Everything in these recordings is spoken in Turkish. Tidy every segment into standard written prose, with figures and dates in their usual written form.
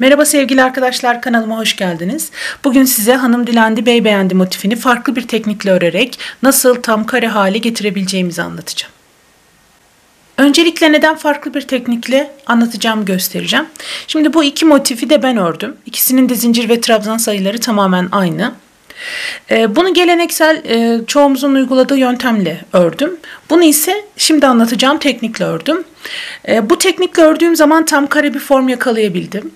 Merhaba sevgili arkadaşlar, kanalıma hoş geldiniz. Bugün size hanım dilendi bey beğendi motifini farklı bir teknikle örerek nasıl tam kare hale getirebileceğimizi anlatacağım. Öncelikle neden farklı bir teknikle anlatacağımı göstereceğim. Şimdi bu iki motifi de ben ördüm. İkisinin de zincir ve trabzan sayıları tamamen aynı. Bunu geleneksel çoğumuzun uyguladığı yöntemle ördüm. Bunu ise şimdi anlatacağım teknikle ördüm. Bu teknikle ördüğüm zaman tam kare bir form yakalayabildim.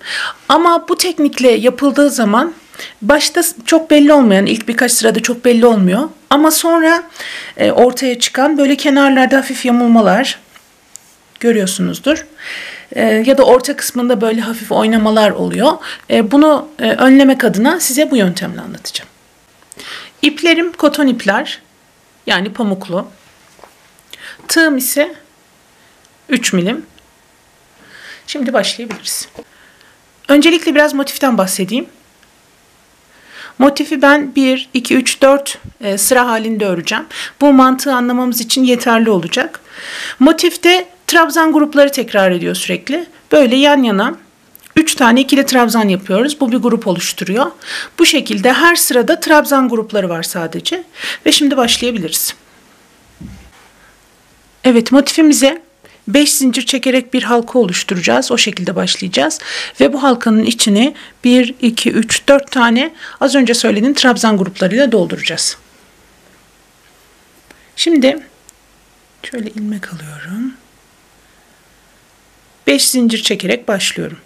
Ama bu teknikle yapıldığı zaman başta çok belli olmayan, ilk birkaç sırada çok belli olmuyor. Ama sonra ortaya çıkan böyle kenarlarda hafif yamulmalar görüyorsunuzdur. Ya da orta kısmında böyle hafif oynamalar oluyor. Bunu önlemek adına size bu yöntemle anlatacağım. İplerim koton ipler, yani pamuklu. Tığım ise 3 milim. Şimdi başlayabiliriz. Öncelikle biraz motiften bahsedeyim. Motifi ben 1, 2, 3, 4 sıra halinde öreceğim. Bu mantığı anlamamız için yeterli olacak. Motifte trabzan grupları tekrar ediyor sürekli. Böyle yan yana 3 tane ikili trabzan yapıyoruz. Bu bir grup oluşturuyor. Bu şekilde her sırada trabzan grupları var sadece. Ve şimdi başlayabiliriz. Evet, motifimize 5 zincir çekerek bir halka oluşturacağız. O şekilde başlayacağız. Ve bu halkanın içini 1, 2, 3, 4 tane az önce söylediğim trabzan gruplarıyla dolduracağız. Şimdi şöyle ilmek alıyorum. 5 zincir çekerek başlıyorum.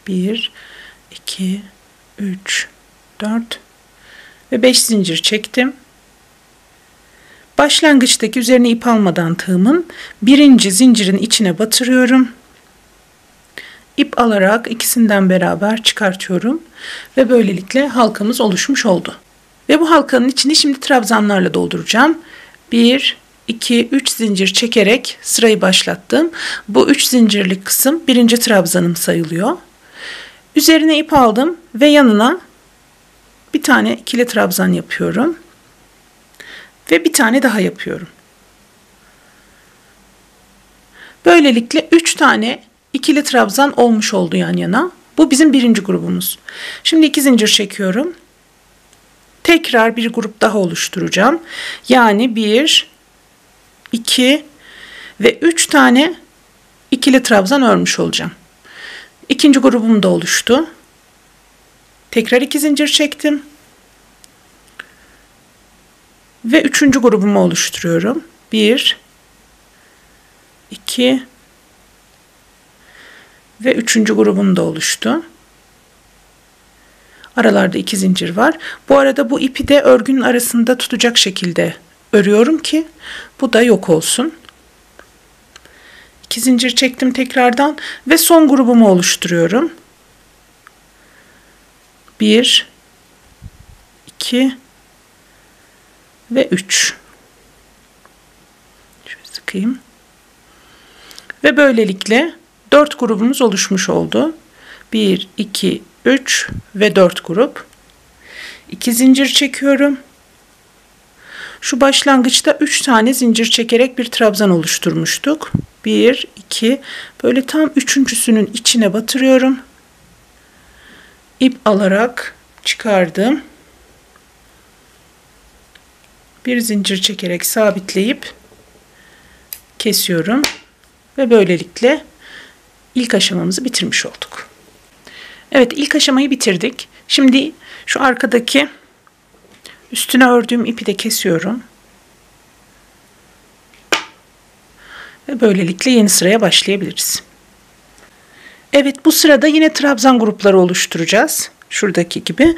1, 2, 3, 4 ve 5 zincir çektim. Başlangıçtaki üzerine ip almadan tığımın birinci zincirin içine batırıyorum. İp alarak ikisinden beraber çıkartıyorum ve böylelikle halkamız oluşmuş oldu. Ve bu halkanın içini şimdi trabzanlarla dolduracağım. 1, 2, 3 zincir çekerek sırayı başlattım. Bu 3 zincirlik kısım birinci trabzanım sayılıyor. Üzerine ip aldım ve yanına bir tane ikili trabzan yapıyorum. Ve bir tane daha yapıyorum. Böylelikle 3 tane ikili trabzan olmuş oldu yan yana. Bu bizim birinci grubumuz. Şimdi 2 zincir çekiyorum. Tekrar bir grup daha oluşturacağım. Yani 1, 2 ve 3 tane ikili trabzan örmüş olacağım. İkinci grubum da oluştu. Tekrar 2 zincir çektim. Ve üçüncü grubumu oluşturuyorum. 1, 2 ve üçüncü grubum da oluştu. Aralarda 2 zincir var. Bu arada bu ipi de örgünün arasında tutacak şekilde örüyorum ki bu da yok olsun. 2 zincir çektim tekrardan ve son grubumu oluşturuyorum. 1, 2 ve 3. Şöyle sıkayım. Ve böylelikle 4 grubumuz oluşmuş oldu. 1, 2, 3 ve 4 grup. 2 zincir çekiyorum. Şu başlangıçta 3 tane zincir çekerek bir trabzan oluşturmuştuk. 1, 2, böyle tam üçüncüsünün içine batırıyorum. İp alarak çıkardım. Bir zincir çekerek sabitleyip kesiyorum ve böylelikle ilk aşamamızı bitirmiş olduk. Evet, ilk aşamayı bitirdik. Şimdi şu arkadaki üstüne ördüğüm ipi de kesiyorum. Ve böylelikle yeni sıraya başlayabiliriz. Evet, bu sırada yine trabzan grupları oluşturacağız. Şuradaki gibi.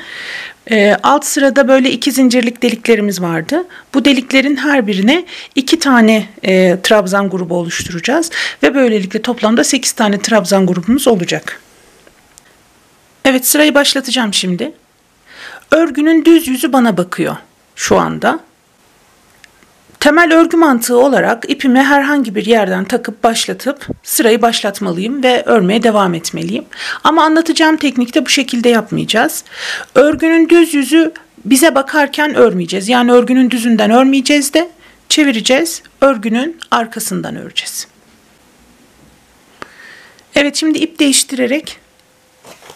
Alt sırada böyle 2 zincirlik deliklerimiz vardı. Bu deliklerin her birine 2 tane trabzan grubu oluşturacağız. Ve böylelikle toplamda 8 tane trabzan grubumuz olacak. Evet, sırayı başlatacağım şimdi. Örgünün düz yüzü bana bakıyor şu anda. Temel örgü mantığı olarak ipimi herhangi bir yerden takıp başlatıp sırayı başlatmalıyım ve örmeye devam etmeliyim. Ama anlatacağım teknikte bu şekilde yapmayacağız. Örgünün düz yüzü bize bakarken örmeyeceğiz. Yani örgünün düzünden örmeyeceğiz de çevireceğiz. Örgünün arkasından öreceğiz. Evet, şimdi ip değiştirerek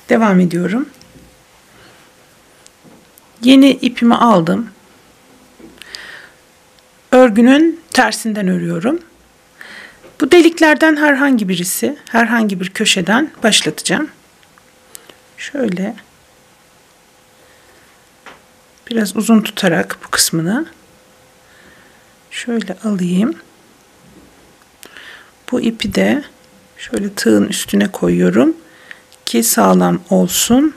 Devam ediyorum. Yeni ipimi aldım. Örgünün tersinden örüyorum. Bu deliklerden herhangi bir köşeden başlatacağım. Şöyle biraz uzun tutarak bu kısmını şöyle alayım. Bu ipi de şöyle tığın üstüne koyuyorum ki sağlam olsun.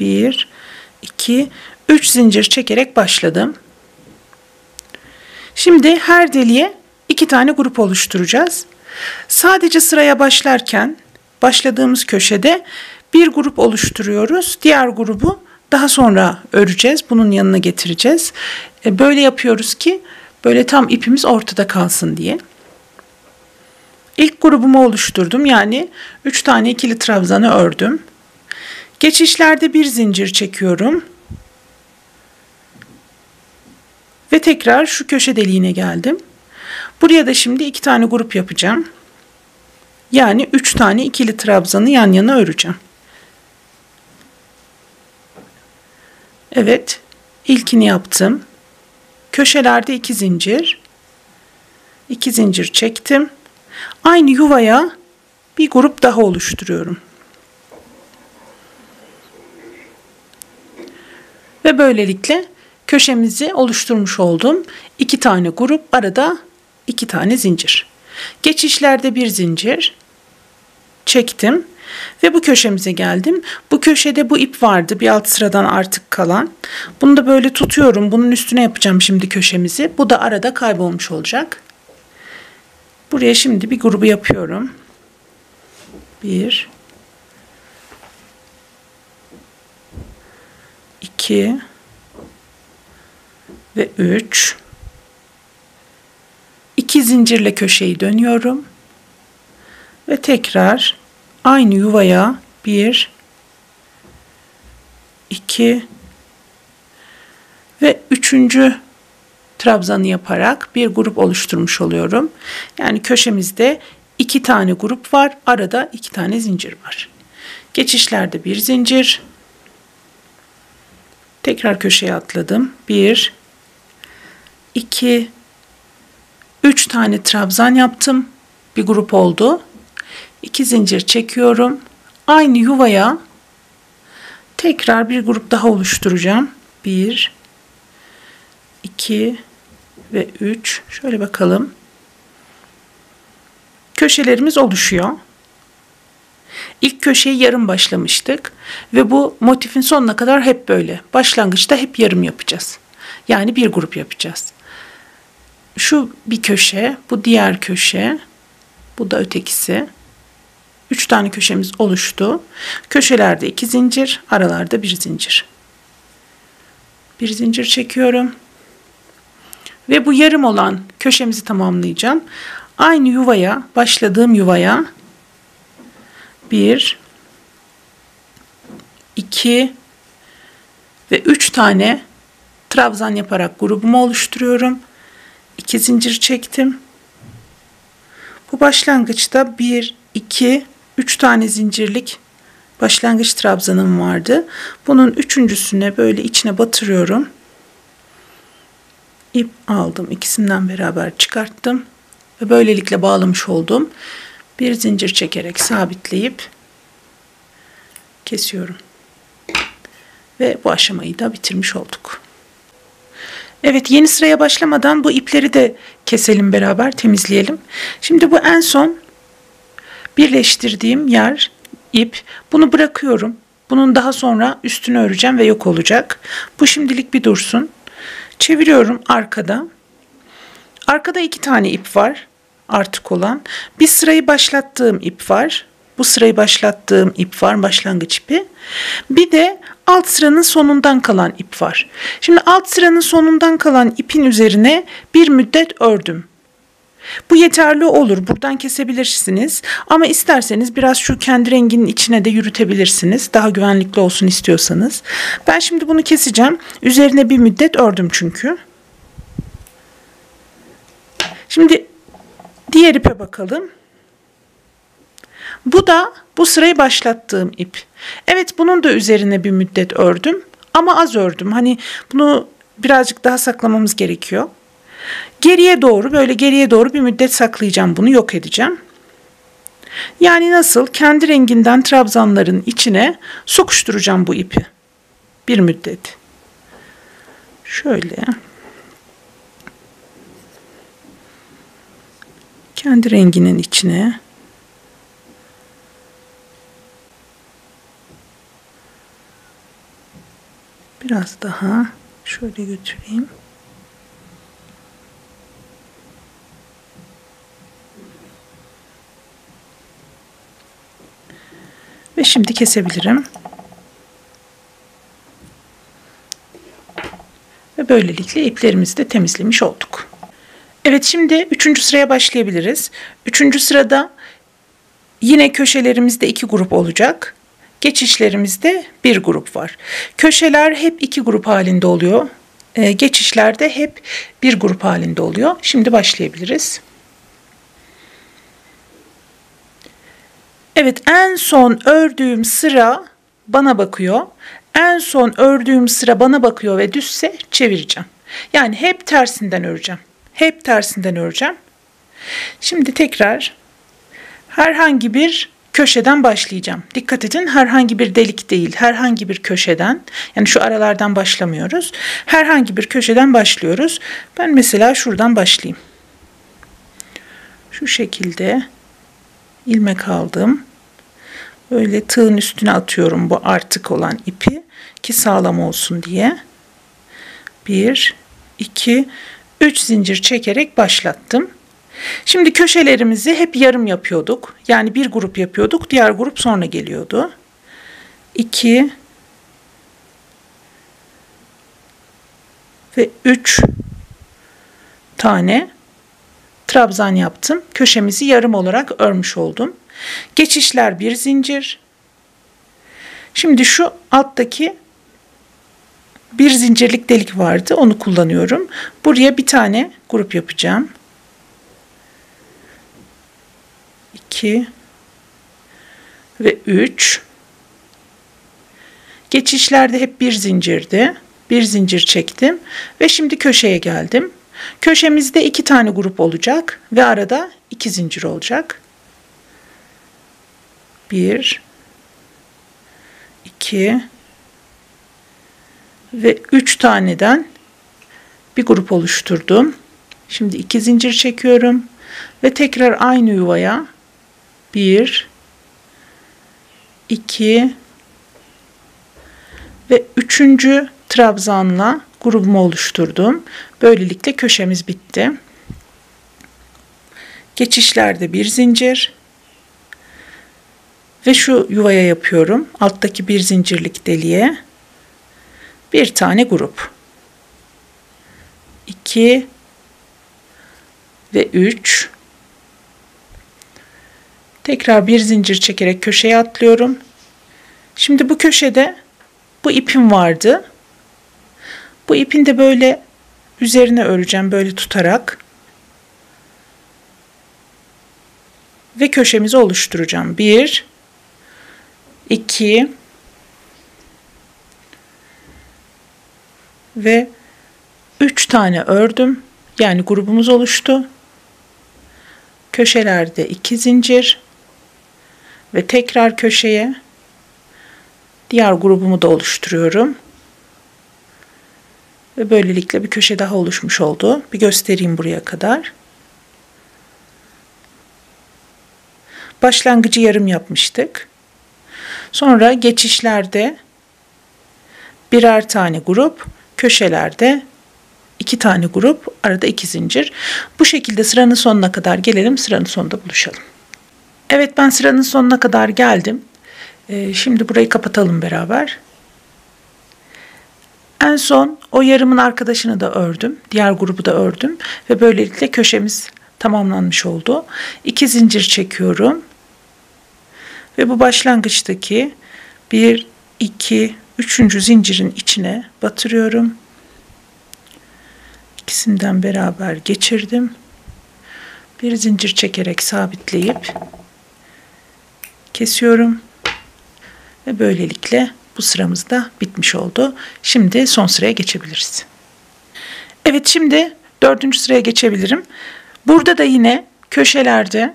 1, 2, 3 zincir çekerek başladım. Şimdi her deliğe 2 tane grup oluşturacağız. Sadece sıraya başlarken başladığımız köşede bir grup oluşturuyoruz. Diğer grubu daha sonra öreceğiz. Bunun yanına getireceğiz. Böyle yapıyoruz ki böyle tam ipimiz ortada kalsın diye. İlk grubumu oluşturdum. Yani 3 tane ikili trabzanı ördüm. Geçişlerde bir zincir çekiyorum. Ve tekrar şu köşe deliğine geldim. Buraya da şimdi 2 tane grup yapacağım. Yani 3 tane ikili trabzanı yan yana öreceğim. Evet, ilkini yaptım. Köşelerde 2 zincir. 2 zincir çektim. Aynı yuvaya bir grup daha oluşturuyorum. Ve böylelikle köşemizi oluşturmuş oldum. 2 tane grup, arada 2 tane zincir. Geçişlerde bir zincir çektim ve bu köşemize geldim. Bu köşede bu ip vardı, bir alt sıradan artık kalan. Bunu da böyle tutuyorum. Bunun üstüne yapacağım şimdi köşemizi. Bu da arada kaybolmuş olacak. Buraya şimdi bir grubu yapıyorum. 1, 2 ve 3. 2 zincirle köşeyi dönüyorum. Ve tekrar aynı yuvaya 1, 2 ve 3. trabzanı yaparak bir grup oluşturmuş oluyorum. Yani köşemizde 2 tane grup var. Arada 2 tane zincir var. Geçişlerde bir zincir. Tekrar köşeye atladım. 1, 2, 3 tane trabzan yaptım. Bir grup oldu. 2 zincir çekiyorum. Aynı yuvaya tekrar bir grup daha oluşturacağım. 1, 2 ve 3. Şöyle bakalım. Köşelerimiz oluşuyor. İlk köşeyi yarım başlamıştık ve bu motifin sonuna kadar hep böyle. Başlangıçta hep yarım yapacağız. Yani bir grup yapacağız. Şu bir köşe, bu diğer köşe, bu da ötekisi. 3 tane köşemiz oluştu. Köşelerde 2 zincir, aralarda 1 zincir. Bir zincir çekiyorum. Ve bu yarım olan köşemizi tamamlayacağım. Aynı yuvaya, başladığım yuvaya 1, 2 ve 3 tane trabzan yaparak grubumu oluşturuyorum. 2 zincir çektim. Bu başlangıçta 1, 2, 3 tane zincirlik başlangıç trabzanım vardı. Bunun üçüncüsüne böyle içine batırıyorum. İp aldım. İkisinden beraber çıkarttım. Ve böylelikle bağlamış oldum. Bir zincir çekerek sabitleyip kesiyorum. Ve bu aşamayı da bitirmiş olduk. Evet, yeni sıraya başlamadan bu ipleri de keselim beraber, temizleyelim. Şimdi bu en son birleştirdiğim yer, ip. Bunu bırakıyorum. Bunun daha sonra üstünü öreceğim ve yok olacak. Bu şimdilik bir dursun. Çeviriyorum arkada. Arkada 2 tane ip var. Artık olan. Bir sırayı başlattığım ip var. Bu sırayı başlattığım ip var. Başlangıç ipi. Bir de alt sıranın sonundan kalan ip var. Şimdi alt sıranın sonundan kalan ipin üzerine bir müddet ördüm. Bu yeterli olur. Buradan kesebilirsiniz. Ama isterseniz biraz şu kendi renginin içine de yürütebilirsiniz. Daha güvenlikli olsun istiyorsanız. Ben şimdi bunu keseceğim. Üzerine bir müddet ördüm çünkü. Şimdi diğer ipe bakalım. Bu da bu sırayı başlattığım ip. Evet, bunun da üzerine bir müddet ördüm ama az ördüm. Hani bunu birazcık daha saklamamız gerekiyor. Geriye doğru, böyle geriye doğru bir müddet saklayacağım, bunu yok edeceğim. Yani nasıl? Kendi renginden trabzanların içine sokuşturacağım bu ipi. Bir müddet. Şöyle. Kendi renginin içine. Biraz daha şöyle götüreyim. Ve şimdi kesebilirim. Ve böylelikle iplerimizi de temizlemiş olduk. Evet, şimdi 3. sıraya başlayabiliriz. 3. sırada yine köşelerimizde 2 grup olacak. Geçişlerimizde 1 grup var. Köşeler hep 2 grup halinde oluyor. Geçişlerde hep 1 grup halinde oluyor. Şimdi başlayabiliriz. Evet, en son ördüğüm sıra bana bakıyor. En son ördüğüm sıra bana bakıyor ve düzse çevireceğim. Yani hep tersinden öreceğim. Hep tersinden öreceğim. Şimdi tekrar herhangi bir köşeden başlayacağım. Dikkat edin, herhangi bir delik değil, herhangi bir köşeden, yani şu aralardan başlamıyoruz. Herhangi bir köşeden başlıyoruz. Ben mesela şuradan başlayayım. Şu şekilde ilmek aldım. Böyle tığın üstüne atıyorum bu artık olan ipi ki sağlam olsun diye. 1, 2, 3 zincir çekerek başlattım. Şimdi köşelerimizi hep yarım yapıyorduk. Yani bir grup yapıyorduk, diğer grup sonra geliyordu. 2 ve 3 tane trabzan yaptım. Köşemizi yarım olarak örmüş oldum. Geçişler bir zincir. Şimdi şu alttaki bir zincirlik delik vardı. Onu kullanıyorum. Buraya bir tane grup yapacağım. 2 ve 3. Geçişlerde hep bir zincirdi. Bir zincir çektim ve şimdi köşeye geldim. Köşemizde 2 tane grup olacak ve arada 2 zincir olacak. 1, 2 ve 3 taneden bir grup oluşturdum. Şimdi 2 zincir çekiyorum ve tekrar aynı yuvaya 1, 2 ve 3. trabzanla grubumu oluşturdum. Böylelikle köşemiz bitti. Geçişlerde bir zincir ve şu yuvaya yapıyorum. Alttaki bir zincirlik deliğe bir tane grup. 2 ve 3. Tekrar bir zincir çekerek köşeye atlıyorum. Şimdi bu köşede bu ipim vardı. Bu ipin de böyle üzerine öreceğim, böyle tutarak. Ve köşemizi oluşturacağım. 1, 2 ve 3 tane ördüm. Yani grubumuz oluştu. Köşelerde 2 zincir ve tekrar köşeye diğer grubumu da oluşturuyorum. Ve böylelikle bir köşe daha oluşmuş oldu. Bir göstereyim buraya kadar. Başlangıcı yarım yapmıştık. Sonra geçişlerde birer tane grup, köşelerde 2 tane grup, arada 2 zincir. Bu şekilde sıranın sonuna kadar gelelim. Sıranın sonunda buluşalım. Evet, ben sıranın sonuna kadar geldim. Şimdi burayı kapatalım beraber. En son o yarımın arkadaşını da ördüm. Diğer grubu da ördüm. Ve böylelikle köşemiz tamamlanmış oldu. 2 zincir çekiyorum. Ve bu başlangıçtaki 1, 2, 3. zincirin içine batırıyorum. İkisinden beraber geçirdim. Bir zincir çekerek sabitleyip kesiyorum. Ve böylelikle bu sıramız da bitmiş oldu. Şimdi son sıraya geçebiliriz. Evet, şimdi 4. sıraya geçebilirim. Burada da yine köşelerde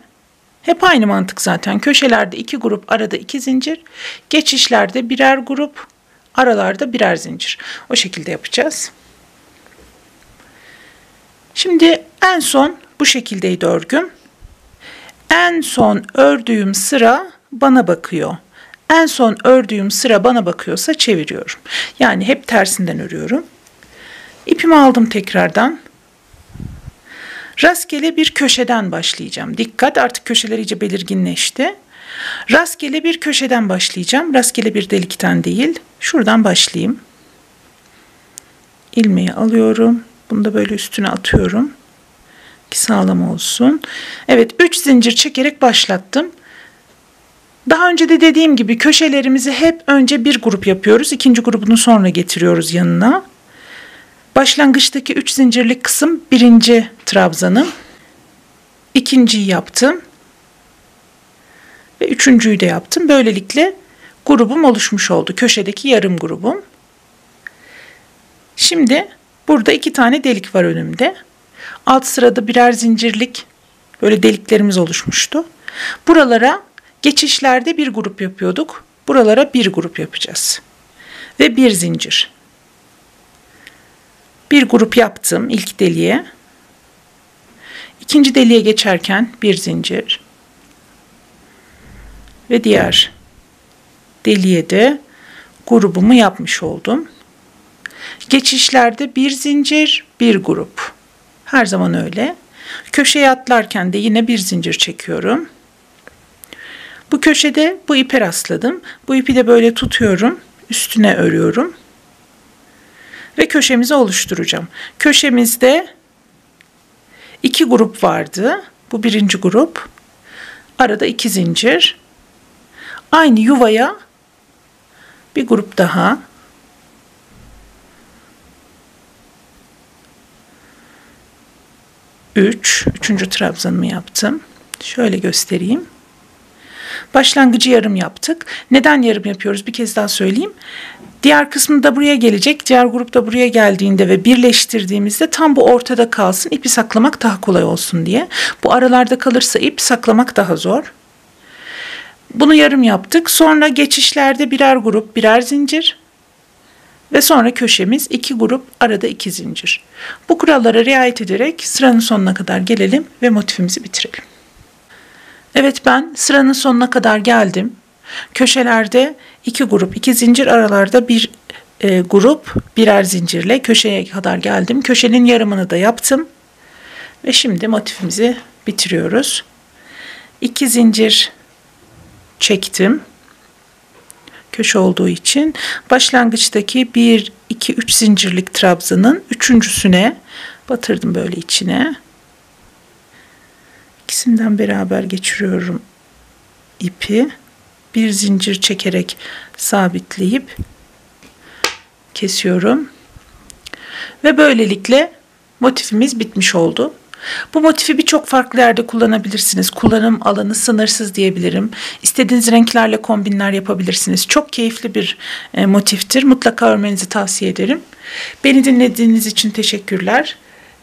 hep aynı mantık zaten. Köşelerde 2 grup, arada 2 zincir. Geçişlerde birer grup, aralarda birer zincir. O şekilde yapacağız. Şimdi en son bu şekildeydi örgüm. En son ördüğüm sıra bana bakıyor. En son ördüğüm sıra bana bakıyorsa çeviriyorum. Yani hep tersinden örüyorum. İpimi aldım tekrardan. Rastgele bir köşeden başlayacağım. Dikkat, artık köşeler iyice belirginleşti. Rastgele bir köşeden başlayacağım. Rastgele bir delikten değil. Şuradan başlayayım. İlmeği alıyorum. Bunu da böyle üstüne atıyorum ki sağlam olsun. Evet, 3 zincir çekerek başlattım. Daha önce de dediğim gibi köşelerimizi hep önce bir grup yapıyoruz. İkinci grubunu sonra getiriyoruz yanına. Başlangıçtaki 3 zincirlik kısım birinci trabzanım. İkinciyi yaptım. Ve üçüncüyü de yaptım. Böylelikle grubum oluşmuş oldu. Köşedeki yarım grubum. Şimdi burada 2 tane delik var önümde. Alt sırada birer zincirlik böyle deliklerimiz oluşmuştu. Buralara geçişlerde bir grup yapıyorduk. Buralara bir grup yapacağız. Ve bir zincir. Bir grup yaptım ilk deliğe. İkinci deliğe geçerken bir zincir. Ve diğer deliğe de grubumu yapmış oldum. Geçişlerde bir zincir, bir grup. Her zaman öyle. Köşeye atlarken de yine bir zincir çekiyorum. Bu köşede bu ipe rastladım. Bu ipi de böyle tutuyorum. Üstüne örüyorum. Ve köşemizi oluşturacağım. Köşemizde 2 grup vardı. Bu birinci grup. Arada 2 zincir. Aynı yuvaya bir grup daha. Üçüncü trabzanımı yaptım. Şöyle göstereyim. Başlangıcı yarım yaptık. Neden yarım yapıyoruz? Bir kez daha söyleyeyim. Diğer kısmı da buraya gelecek. Diğer grup da buraya geldiğinde ve birleştirdiğimizde tam bu ortada kalsın. İpi saklamak daha kolay olsun diye. Bu aralarda kalırsa ip saklamak daha zor. Bunu yarım yaptık. Sonra geçişlerde birer grup, birer zincir. Ve sonra köşemiz 2 grup, arada 2 zincir. Bu kurallara riayet ederek sıranın sonuna kadar gelelim ve motifimizi bitirelim. Evet, ben sıranın sonuna kadar geldim. Köşelerde 2 grup, 2 zincir, aralarda bir grup, birer zincirle köşeye kadar geldim. Köşenin yarımını da yaptım. Ve şimdi motifimizi bitiriyoruz. 2 zincir çektim. Köşe olduğu için başlangıçtaki 1, 2, 3 zincirlik trabzanın üçüncüsüne batırdım böyle içine. İkisinden beraber geçiriyorum ipi. Bir zincir çekerek sabitleyip kesiyorum. Ve böylelikle motifimiz bitmiş oldu. Bu motifi birçok farklı yerde kullanabilirsiniz. Kullanım alanı sınırsız diyebilirim. İstediğiniz renklerle kombinler yapabilirsiniz. Çok keyifli bir motiftir. Mutlaka örmenizi tavsiye ederim. Beni dinlediğiniz için teşekkürler.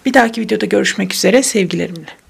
Bir dahaki videoda görüşmek üzere. Sevgilerimle.